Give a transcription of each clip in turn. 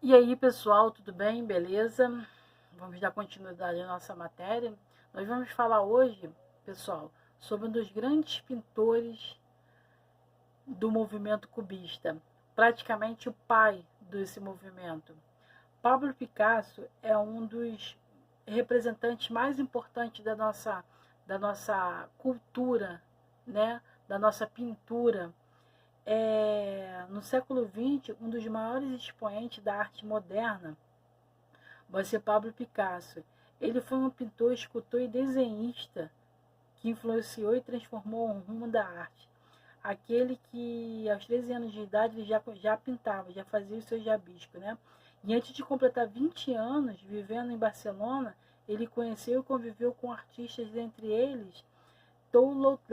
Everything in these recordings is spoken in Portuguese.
E aí, pessoal, tudo bem? Beleza? Vamos dar continuidade à nossa matéria. Nós vamos falar hoje, pessoal, sobre um dos grandes pintores do movimento cubista, praticamente o pai desse movimento. Pablo Picasso é um dos representantes mais importantes da nossa cultura, né? Da nossa pintura. No século XX, um dos maiores expoentes da arte moderna vai ser Pablo Picasso. Ele foi um pintor, escultor e desenhista que influenciou e transformou o rumo da arte. Aquele que aos 13 anos de idade ele já pintava, já fazia os seus rabiscos, né? E antes de completar 20 anos vivendo em Barcelona, ele conheceu e conviveu com artistas, entre eles Toulouse,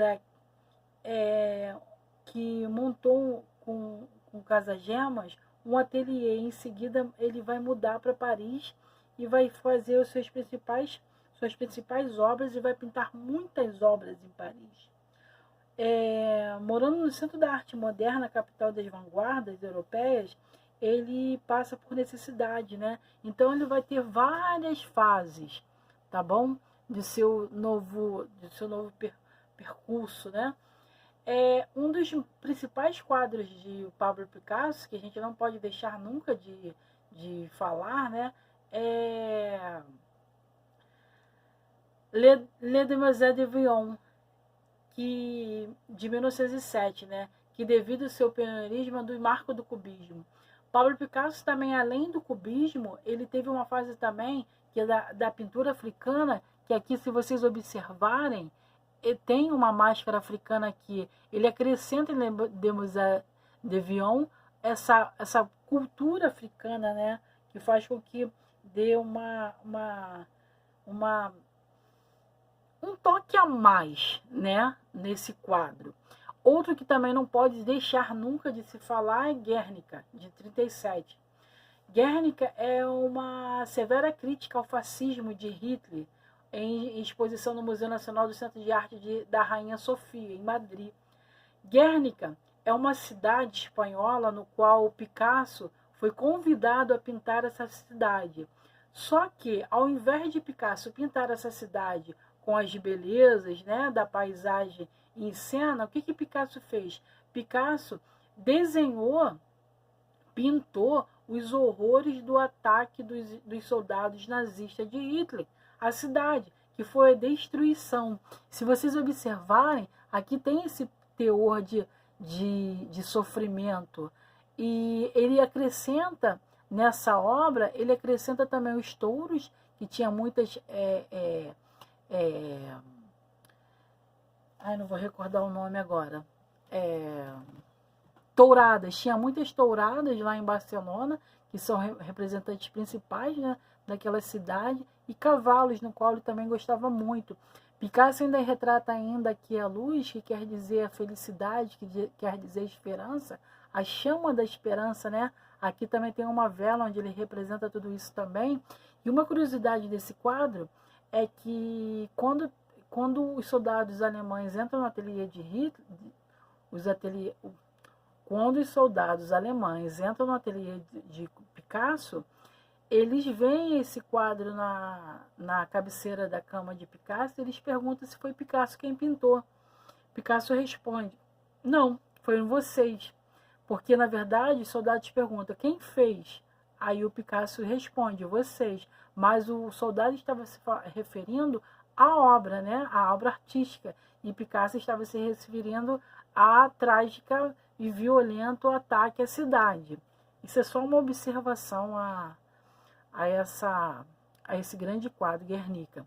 que montou com Casa Gemas um ateliê. Em seguida, ele vai mudar para Paris e vai fazer suas principais obras e vai pintar muitas obras em Paris. Morando no centro da arte moderna, capital das vanguardas europeias, ele passa por necessidade, né? Então ele vai ter várias fases, tá bom? De seu novo percurso, né? Um dos principais quadros de Pablo Picasso, que a gente não pode deixar nunca de falar, né? É Les Demoiselles de Villon, de 1907, né? Que devido ao seu pioneirismo do marco do cubismo. Pablo Picasso também, além do cubismo, ele teve uma fase também que é da pintura africana, que aqui, se vocês observarem, tem uma máscara africana aqui. Ele acrescenta em Demoiselles de Villon essa cultura africana, né? Que faz com que dê um toque a mais, né, nesse quadro. Outro que também não pode deixar nunca de se falar é Guernica, de 37. Guernica é uma severa crítica ao fascismo de Hitler, em exposição no Museu Nacional do Centro de Arte da Rainha Sofia, em Madrid. Guernica é uma cidade espanhola no qual Picasso foi convidado a pintar essa cidade. Só que, ao invés de Picasso pintar essa cidade com as belezas, né, da paisagem em cena, o que Picasso fez? Picasso desenhou, pintou os horrores do ataque dos soldados nazistas de Hitler à cidade, que foi a destruição. Se vocês observarem, aqui tem esse teor de sofrimento. E ele acrescenta, nessa obra, ele acrescenta também os touros, que tinha muitas... não vou recordar o nome agora. Touradas. Tinha muitas touradas lá em Barcelona, que são representantes principais, né, daquela cidade, e cavalos, no qual ele também gostava muito. Picasso ainda retrata ainda aqui a luz, que quer dizer a felicidade, que quer dizer a esperança, a chama da esperança, né? Aqui também tem uma vela onde ele representa tudo isso também. E uma curiosidade desse quadro é que quando os soldados alemães entram no ateliê de Hitler, quando os soldados alemães entram no ateliê de Picasso, eles veem esse quadro na cabeceira da cama de Picasso e eles perguntam se foi Picasso quem pintou. Picasso responde: não, foram vocês. Porque, na verdade, os soldados perguntam: quem fez? Aí o Picasso responde: vocês. Mas o soldado estava se referindo à obra, né? À obra artística. E Picasso estava se referindo à trágica e violento ataque à cidade. Isso é só uma observação a esse grande quadro, Guernica.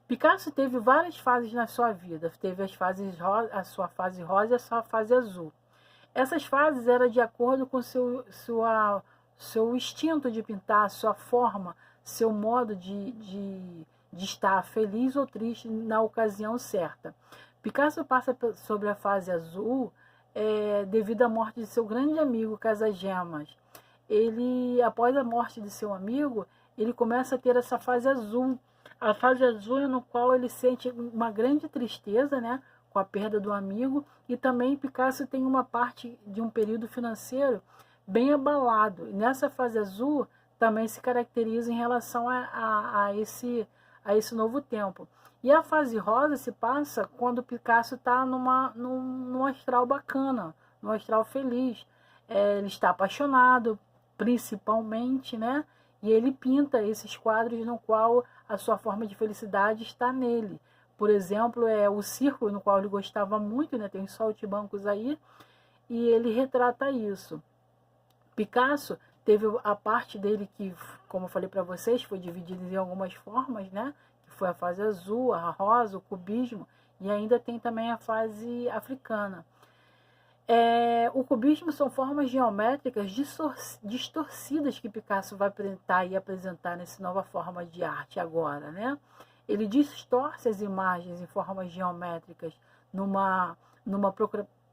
Picasso teve várias fases na sua vida. Teve a sua fase rosa e a sua fase azul. Essas fases eram de acordo com seu instinto de pintar, sua forma, seu modo de estar feliz ou triste na ocasião certa. Picasso passa sobre a fase azul devido à morte de seu grande amigo Casa Gemas. Após a morte de seu amigo, ele começa a ter essa fase azul. A fase azul é no qual ele sente uma grande tristeza, né, com a perda do amigo, e também Picasso tem uma parte de um período financeiro bem abalado. E nessa fase azul também se caracteriza em relação a esse novo tempo. E a fase rosa se passa quando o Picasso está num astral bacana, num astral feliz. Ele está apaixonado, principalmente, né? E ele pinta esses quadros no qual a sua forma de felicidade está nele. Por exemplo, o circo, no qual ele gostava muito, né? Tem os saltimbancos aí, e ele retrata isso. Picasso teve a parte dele que, como eu falei para vocês, foi dividida em algumas formas, né? Que foi a fase azul, a rosa, o cubismo, e ainda tem também a fase africana. O cubismo são formas geométricas distorcidas que Picasso vai tentar e apresentar nessa nova forma de arte agora, né? Ele distorce as imagens em formas geométricas numa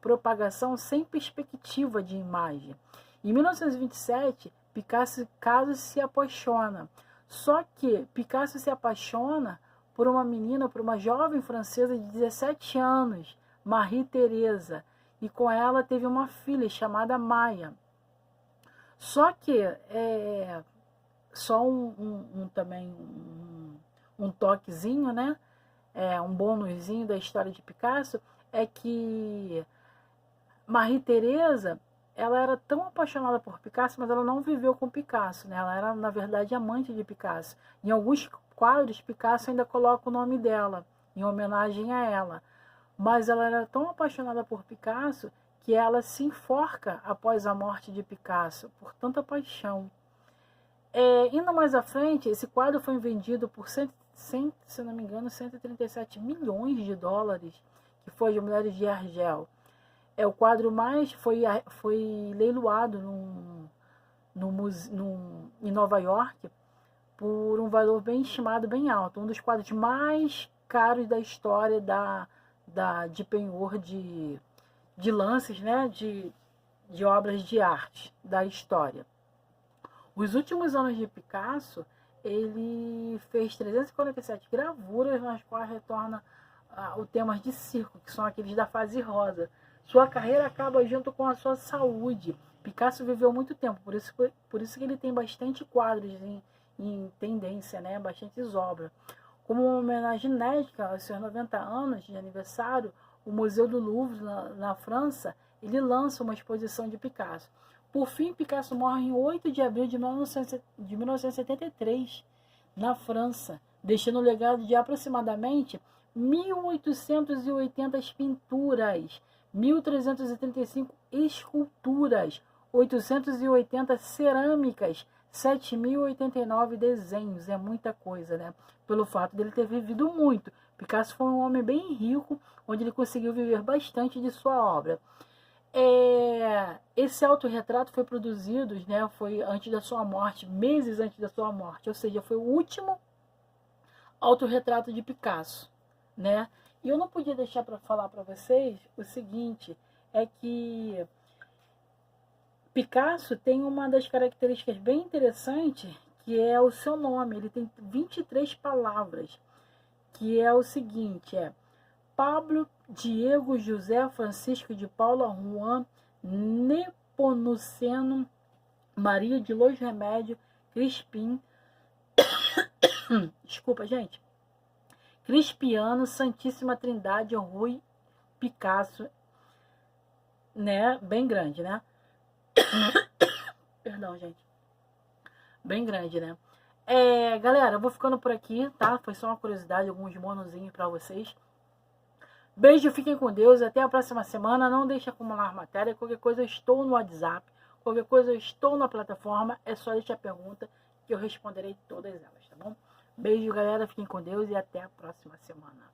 propagação sem perspectiva de imagem. Em 1927, Picasso se apaixona. Só que Picasso se apaixona por uma menina, por uma jovem francesa de 17 anos, Marie-Thérèse, e com ela teve uma filha chamada Maia. Só que, só também um toquezinho, né? Um bônusinho da história de Picasso, é que Marie-Thérèse, ela era tão apaixonada por Picasso, mas ela não viveu com Picasso, né? Ela era, na verdade, amante de Picasso. Em alguns quadros, Picasso ainda coloca o nome dela, em homenagem a ela. Mas ela era tão apaixonada por Picasso que ela se enforca após a morte de Picasso, por tanta paixão. Indo mais à frente, esse quadro foi vendido por, se não me engano, 137 milhões de dólares, que foi de Mulheres de Argel. O quadro mais foi leiloado em Nova York por um valor bem estimado, bem alto. Um dos quadros mais caros da história de penhor de lances, né, de obras de arte da história. Os últimos anos de Picasso, ele fez 347 gravuras, nas quais retorna o temas de circo, que são aqueles da fase rosa. Sua carreira acaba junto com a sua saúde. Picasso viveu muito tempo, por isso que ele tem bastante quadros em tendência, né, bastantes obras. Como uma homenagem inédita aos seus 90 anos de aniversário, o Museu do Louvre, na França, ele lança uma exposição de Picasso. Por fim, Picasso morre em 8 de abril de 1973, na França, deixando um legado de aproximadamente 1.880 pinturas, 1.335 esculturas, 880 cerâmicas, 7.089 desenhos. É muita coisa, né? Pelo fato dele ter vivido muito. Picasso foi um homem bem rico, onde ele conseguiu viver bastante de sua obra. Esse autorretrato foi produzido, né, foi antes da sua morte, meses antes da sua morte, ou seja, foi o último autorretrato de Picasso, né? E eu não podia deixar para falar para vocês o seguinte, é que Picasso tem uma das características bem interessantes, que é o seu nome. Ele tem 23 palavras, que é o seguinte, Pablo Diego José Francisco de Paula Juan Nepomuceno Maria de Los Remédio Crispim desculpa, gente, Crispiano Santíssima Trindade Rui Picasso, né? Bem grande, né? Perdão, gente. Bem grande, né? Galera, eu vou ficando por aqui, tá? Foi só uma curiosidade, alguns bonuzinhos pra vocês. Beijo, fiquem com Deus, até a próxima semana. Não deixe acumular matéria, qualquer coisa eu estou no WhatsApp, qualquer coisa eu estou na plataforma, é só deixar a pergunta que eu responderei todas elas, tá bom? Beijo, galera, fiquem com Deus e até a próxima semana.